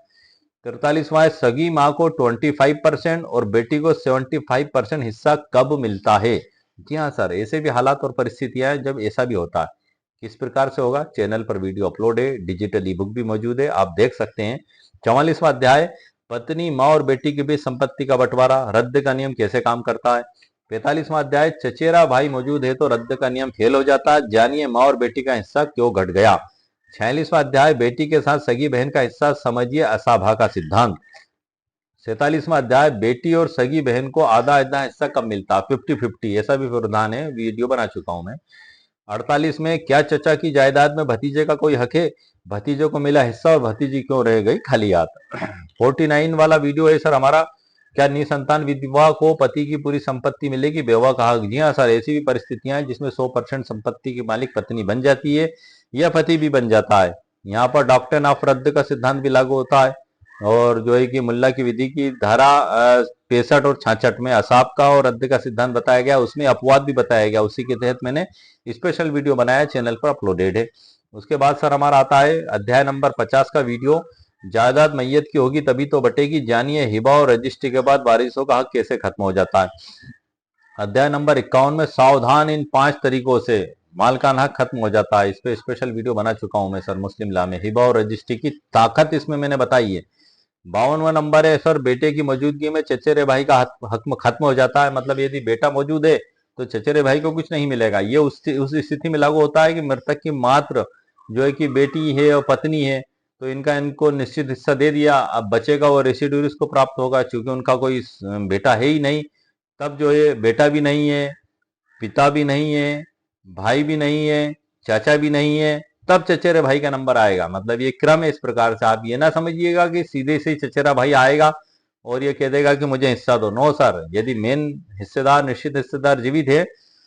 43वां है सगी माँ को 25% और बेटी को 75% हिस्सा कब मिलता है। जी हाँ सर, ऐसे भी हालात और परिस्थितियां हैं जब ऐसा भी होता है। किस प्रकार से होगा, चैनल पर वीडियो अपलोड है, डिजिटल ई बुक भी मौजूद है, आप देख सकते हैं। 44वां अध्याय पत्नी माँ और बेटी के बीच संपत्ति का बंटवारा, रद्द का नियम कैसे काम करता है। 45वां अध्याय चचेरा भाई मौजूद है तो रद्द का नियम फेल हो जाता है, जानिए माँ और बेटी का हिस्सा क्यों घट गया। 46वां अध्याय बेटी के साथ सगी बहन का हिस्सा, समझिए असाभा का सिद्धांत। 47वां अध्याय बेटी और सगी बहन को आधा आधा हिस्सा कब मिलता, 50-50, ऐसा भी प्रावधान है, वीडियो बना चुका हूं मैं। 48 में क्या चचा की जायदाद में भतीजे का कोई हक है, भतीजे को मिला हिस्सा और भतीजी क्यों रह गई खाली हाथ। 49 वाला वीडियो है सर हमारा, क्या निसंतान विधवा को पति की पूरी संपत्ति मिलेगी, बेवा का हक। जी हाँ सर, ऐसी भी परिस्थितियां हैं जिसमें 100% संपत्ति की मालिक पत्नी बन जाती है या पति भी बन जाता है। यहाँ पर डॉक्ट्रिन ऑफ रद्द का सिद्धांत भी लागू होता है, और जो है कि मुल्ला की विधि की धारा 65 और 66 में असाब का और रद्द का सिद्धांत बताया गया, उसमें अपवाद भी बताया गया, उसी के तहत मैंने स्पेशल वीडियो बनाया, चैनल पर अपलोडेड है। उसके बाद सर हमारा आता है अध्याय नंबर 50 का वीडियो, जायदाद मैयत की होगी तभी तो बटेगी, जानिए हिबा और रजिस्ट्री के बाद वारिसों का हक कैसे खत्म हो जाता है। अध्याय नंबर 51 में सावधान इन 5 तरीकों से मालकान हक खत्म हो जाता है, इस पे स्पेशल वीडियो बना चुका हूं मैं सर मुस्लिम लॉ में, हिबा और रजिस्ट्री की ताकत इसमें मैंने बताई है। 52वां नंबर है सर बेटे की मौजूदगी में चचेरे भाई का हक खत्म हो जाता है, मतलब यदि बेटा मौजूद है तो चचेरे भाई को कुछ नहीं मिलेगा। ये उस स्थिति में लागू होता है कि मृतक की मात्र जो है कि बेटी है और पत्नी है, तो इनको निश्चित हिस्सा दे दिया, अब बचेगा वो रेसिड्यूल इसको प्राप्त होगा, क्योंकि उनका कोई बेटा है ही नहीं। तब जो है बेटा भी नहीं है, पिता भी नहीं है, भाई भी नहीं है, चाचा भी नहीं है, तब चचेरे भाई का नंबर आएगा। मतलब ये क्रम है इस प्रकार से, आप ये ना समझिएगा कि सीधे से ही चचेरा भाई आएगा और ये कह देगा कि मुझे हिस्सा दो। नो सर, यदि मेन हिस्सेदार निश्चित हिस्सेदार जीवित है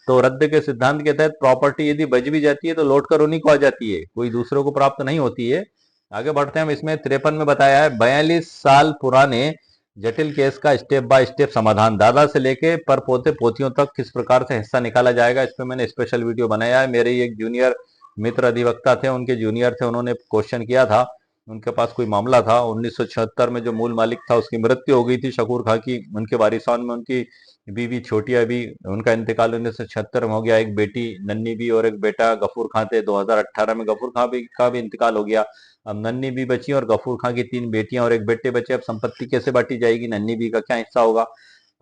तो रद्द के सिद्धांत के तहत प्रॉपर्टी यदि बच भी जाती है तो लौट कर उन्हीं को आ जाती है, कोई दूसरों को प्राप्त नहीं होती है। आगे बढ़ते हैं हम, इसमें 53 में बताया है 42 साल पुराने जटिल केस का स्टेप बाय स्टेप समाधान, दादा से लेके पर पोते पोतियों तक किस प्रकार से हिस्सा निकाला जाएगा, इस पे मैंने स्पेशल वीडियो बनाया है। मेरे एक जूनियर मित्र अधिवक्ता थे, उनके जूनियर थे, उन्होंने क्वेश्चन किया था, उनके पास कोई मामला था 1976 में, जो मूल मालिक था उसकी मृत्यु हो गई थी शकूर खां की, उनके वारिसान में उनकी बीवी छोटिया भी, उनका इंतकाल 1976 में हो गया, एक बेटी नन्नी भी और एक बेटा गफूर खां थे। 2018 में गफूर खां का भी इंतकाल हो गया। अब नन्नी भी बची और गफूर खां की 3 बेटियां और एक बेटे बचे। अब संपत्ति कैसे बांटी जाएगी, नन्नी भी का क्या हिस्सा होगा,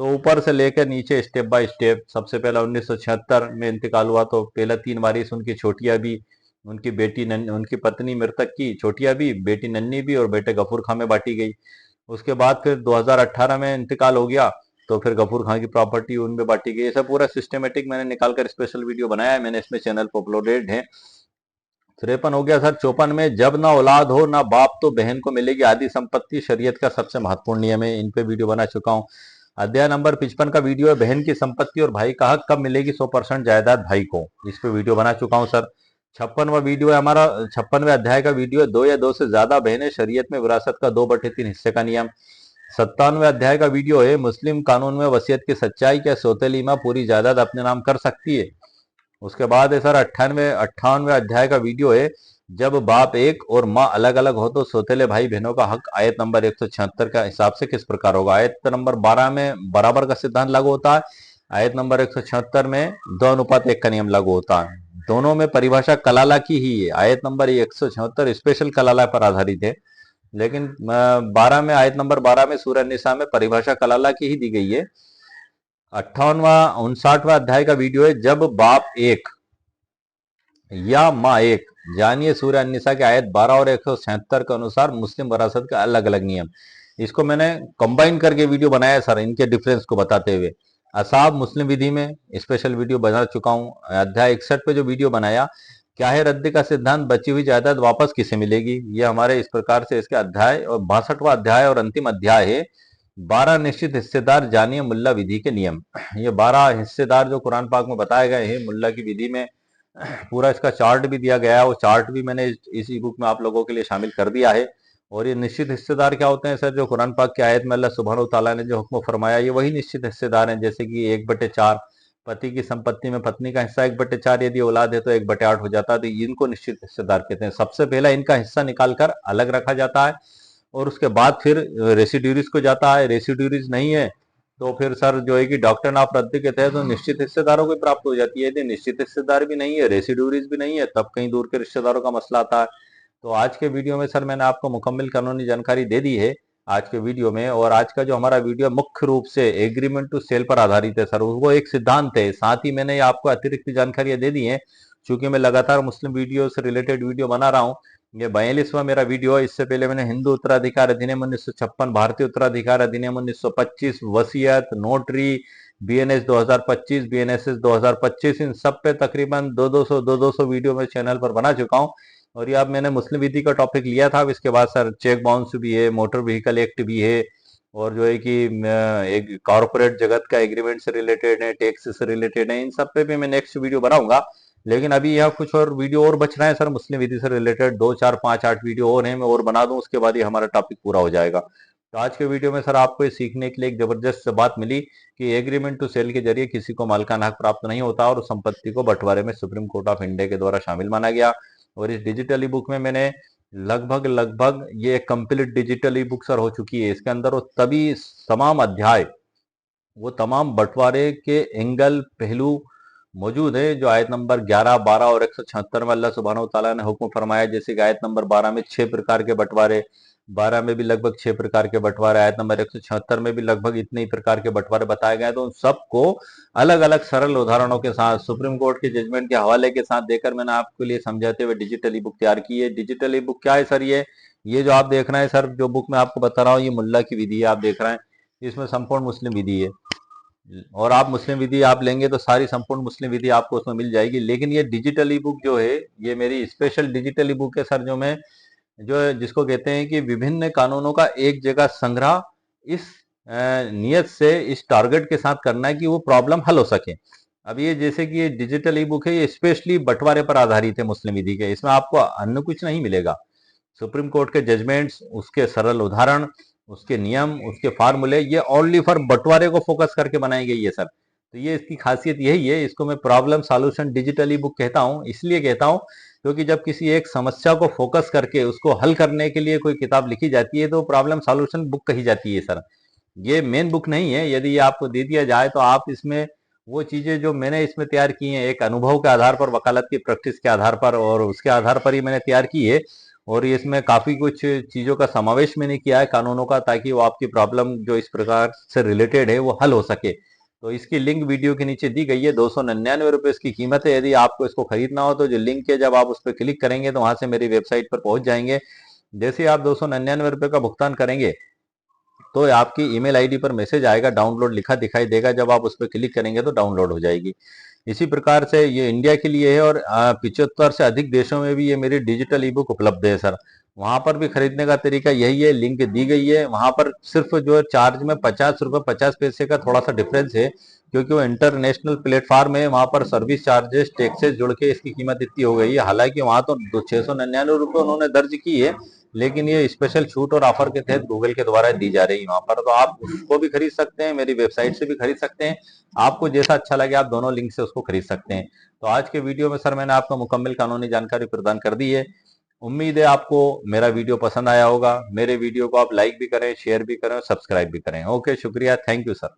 तो ऊपर से लेकर नीचे स्टेप बाय स्टेप। सबसे पहला 1976 में इंतकाल हुआ तो पहला 3 वारिस उनकी छोटिया भी, उनकी बेटी उनकी पत्नी मृतक की छोटिया भी, बेटी नन्नी भी और बेटे गफूर खां में बांटी गई। उसके बाद फिर 2018 में इंतकाल हो गया तो फिर गफूर खां की प्रॉपर्टी उनमें बांटी गई। ऐसा पूरा सिस्टमेटिक मैंने निकालकर स्पेशल वीडियो बनाया है, मैंने इसमें चैनल पर अपलोडेड है। 53 हो गया सर। 54 में जब ना औलाद हो ना बाप तो बहन को मिलेगी आधी संपत्ति, शरीयत का सबसे महत्वपूर्ण नियम है, इन पे वीडियो बना चुका हूँ। अध्याय नंबर 55 का वीडियो है बहन की संपत्ति और भाई का हक कब मिलेगी 100% जायदाद भाई को, इस पे वीडियो बना चुका हूँ सर। 56वां वीडियो है हमारा, 56वें अध्याय का वीडियो है 2 या 2 से ज्यादा बहनें शरीयत में विरासत का 2/3 हिस्से का नियम। 57वें अध्याय का वीडियो है मुस्लिम कानून में वसीयत की सच्चाई, क्या सौतेली माँ पूरी जायदाद अपने नाम कर सकती है। उसके बाद है सर 58वें अध्याय का वीडियो है जब बाप एक और माँ अलग अलग हो तो सौतेले भाई बहनों का हक आयत नंबर 176 का हिसाब से किस प्रकार होगा। आयत नंबर 12 में बराबर का सिद्धांत लागू होता है, आयत नंबर 176 में 2:1 का नियम लागू होता है। दोनों में परिभाषा कलाला की ही है, आयत नंबर 176 स्पेशल कलाला पर आधारित है, लेकिन 12 में, आयत नंबर 12 में सूरह निसा में परिभाषा कलाला की ही दी गई है। 59वां अध्याय का वीडियो है जब बाप एक या माँ एक, जानिए सूरह अन्निसा के आयत 12 और 176 के अनुसार मुस्लिम वरासत के अलग अलग नियम। इसको मैंने कंबाइन करके वीडियो बनाया है सर, इनके डिफरेंस को बताते हुए। असाब मुस्लिम विधि में स्पेशल वीडियो बना चुका हूँ। अध्याय 61 पे जो वीडियो बनाया, क्या है रद्द का सिद्धांत, बची हुई जायदाद वापस किसे मिलेगी, ये हमारे इस प्रकार से इसके अध्याय, और 62वां अध्याय और अंतिम अध्याय है 12 निश्चित हिस्सेदार, जानिए मुल्ला विधि के नियम। ये 12 हिस्सेदार जो कुरान पाक में बताए गए हैं मुल्ला की विधि में, पूरा इसका चार्ट भी दिया गया है। वो चार्ट भी मैंने इस ई बुक में आप लोगों के लिए शामिल कर दिया है। और ये निश्चित हिस्सेदार क्या होते हैं सर? जो कुरान पाक की आयत में अल्लाह सुब्हानहू तआला ने जो हुक्म फरमाया, ये वही निश्चित हिस्सेदार हैं। जैसे कि 1/4 पति की संपत्ति में पत्नी का हिस्सा, 1/4 यदि औलाद है तो 1/8 हो जाता है। तो इनको निश्चित हिस्सेदार कहते हैं। सबसे पहला इनका हिस्सा निकाल कर अलग रखा जाता है और उसके बाद फिर रेसिड्यूरीज को जाता है। रेसिड्यूरीज नहीं है तो फिर सर जो है कि डॉक्टर ऑफ रद्द के तहत तो निश्चित हिस्सेदारों को प्राप्त हो जाती है। यदि निश्चित हिस्सेदार भी नहीं है, रेसिड्यूरीज भी नहीं है, तब कहीं दूर के रिश्तेदारों का मसला आता है। तो आज के वीडियो में सर मैंने आपको मुकम्मल कानूनी जानकारी दे दी है आज के वीडियो में। और आज का जो हमारा वीडियो मुख्य रूप से एग्रीमेंट टू सेल पर आधारित है सर, वो एक सिद्धांत है। साथ ही मैंने आपको अतिरिक्त जानकारियां दे दी हैं। चूंकि मैं लगातार मुस्लिम वीडियो से रिलेटेड वीडियो बना रहा हूँ, ये 42वां मेरा वीडियो है। इससे पहले मैंने हिंदू उत्तराधिकार अधिनियम 1956, भारतीय उत्तराधिकार अधिनियम 1925, वसीयत, नोटरी, बीएनएस 2025, बीएनएसएस 2025, इन सब पे तकरीबन 200 वीडियो मैं चैनल पर बना चुका हूँ। और ये अब मैंने मुस्लिम विधि का टॉपिक लिया था। अब इसके बाद सर चेक बाउंस भी है, मोटर व्हीकल एक्ट भी है, और जो है कि एक कॉर्पोरेट जगत का एग्रीमेंट से रिलेटेड है, टैक्स से रिलेटेड है। इन सब पे भी मैं नेक्स्ट वीडियो बनाऊंगा। लेकिन अभी यहाँ कुछ और वीडियो और बच रहे हैं सर मुस्लिम विधि से रिलेटेड, 2, 4, 5, 8 वीडियो और हैं, मैं और बना दूं, उसके बाद ही हमारा टॉपिक पूरा हो जाएगा। तो आज के वीडियो में सर आपको ये सीखने के लिए एक जबरदस्त बात मिली कि एग्रीमेंट टू सेल के जरिए किसी को मालिकाना हक प्राप्त नहीं होता और संपत्ति को बंटवारे में सुप्रीम कोर्ट ऑफ इंडिया के द्वारा शामिल माना गया। और इस डिजिटल ई बुक में मैंने लगभग ये complete digital e book sir हो चुकी है। इसके अंदर वो तभी तमाम अध्याय, वो तमाम बंटवारे के एंगल, पहलू मौजूद है जो आयत नंबर 11, 12 और 176 में अल्लाह सुब्हानहू तआला ने हुक्म फरमाया। जैसे कि आयत नंबर 12 में 6 प्रकार के बंटवारे, 12 में भी लगभग 6 प्रकार के बंटवारे, आयत नंबर 176 में भी लगभग इतने ही प्रकार के बंटवारे बताए गए। तो उन सबको अलग अलग सरल उदाहरणों के साथ, सुप्रीम कोर्ट के जजमेंट के हवाले के साथ देकर मैंने आपके लिए समझाते हुए डिजिटल ई बुक तैयार की है। डिजिटल ई बुक क्या है सर? ये जो आप देख रहे हैं सर, जो बुक मैं आपको बता रहा हूँ, ये मुल्ला की विधि है, आप देख रहे हैं। इसमें संपूर्ण मुस्लिम विधि है। और आप मुस्लिम विधि आप लेंगे तो सारी संपूर्ण मुस्लिम विधि आपको उसमें मिल जाएगी। लेकिन ये डिजिटल ई बुक जो है, ये मेरी स्पेशल डिजिटल ई बुक है सर, जो जिसको कहते हैं कि विभिन्न कानूनों का एक जगह संग्रह, इस नियत से, इस टारगेट के साथ करना है कि वो प्रॉब्लम हल हो सके। अब ये जैसे कि ये डिजिटल ई बुक है, ये स्पेशली बंटवारे पर आधारित है मुस्लिम विधि के। इसमें आपको अन्य कुछ नहीं मिलेगा। सुप्रीम कोर्ट के जजमेंट्स, उसके सरल उदाहरण, उसके नियम, उसके फार्मूले, ये ओनली फॉर बंटवारे को फोकस करके बनाई गई है सर। तो ये इसकी खासियत यही है। इसको मैं problem solution digital e book कहता हूँ। इसलिए कहता हूँ क्योंकि जब किसी एक समस्या को फोकस करके उसको हल करने के लिए कोई किताब लिखी जाती है तो प्रॉब्लम सॉल्यूशन बुक कही जाती है सर। ये मेन बुक नहीं है। यदि ये आपको दे दिया जाए तो आप इसमें वो चीजें जो मैंने इसमें तैयार की हैं, एक अनुभव के आधार पर, वकालत की प्रैक्टिस के आधार पर, और उसके आधार पर ही मैंने तैयार की है। और ये इसमें काफी कुछ चीजों का समावेश मैंने किया है कानूनों का, ताकि वो आपकी प्रॉब्लम जो इस प्रकार से रिलेटेड है वो हल हो सके। तो इसकी लिंक वीडियो के नीचे दी गई है। 299 रुपए इसकी कीमत है। यदि आपको इसको खरीदना हो तो जो लिंक है, जब आप उस पर क्लिक करेंगे तो वहां से मेरी वेबसाइट पर पहुंच जाएंगे। जैसे आप 299 रुपए का भुगतान करेंगे तो आपकी ईमेल आईडी पर मैसेज आएगा, डाउनलोड लिखा दिखाई देगा। जब आप उस पर क्लिक करेंगे तो डाउनलोड हो जाएगी। इसी प्रकार से ये इंडिया के लिए है और 75 से अधिक देशों में भी ये मेरी डिजिटल ई बुक उपलब्ध है सर। वहां पर भी खरीदने का तरीका यही है, लिंक दी गई है। वहां पर सिर्फ जो चार्ज में 50 रुपए 50 पैसे का थोड़ा सा डिफरेंस है, क्योंकि वो इंटरनेशनल प्लेटफॉर्म है। वहां पर सर्विस चार्जेस, टैक्सेस जुड़ के इसकी कीमत इतनी हो गई है। हालांकि वहां तो 699 रुपए उन्होंने दर्ज की है, लेकिन ये स्पेशल छूट और ऑफर के तहत गूगल के द्वारा दी जा रही है वहां पर। तो आप उसको भी खरीद सकते हैं, मेरी वेबसाइट से भी खरीद सकते हैं। आपको जैसा अच्छा लगे आप दोनों लिंक से उसको खरीद सकते हैं। तो आज के वीडियो में सर मैंने आपको मुकम्मल कानूनी जानकारी प्रदान कर दी है। उम्मीद है आपको मेरा वीडियो पसंद आया होगा। मेरे वीडियो को आप लाइक भी करें, शेयर भी करें और सब्सक्राइब भी करें। ओके, शुक्रिया, थैंक यू सर।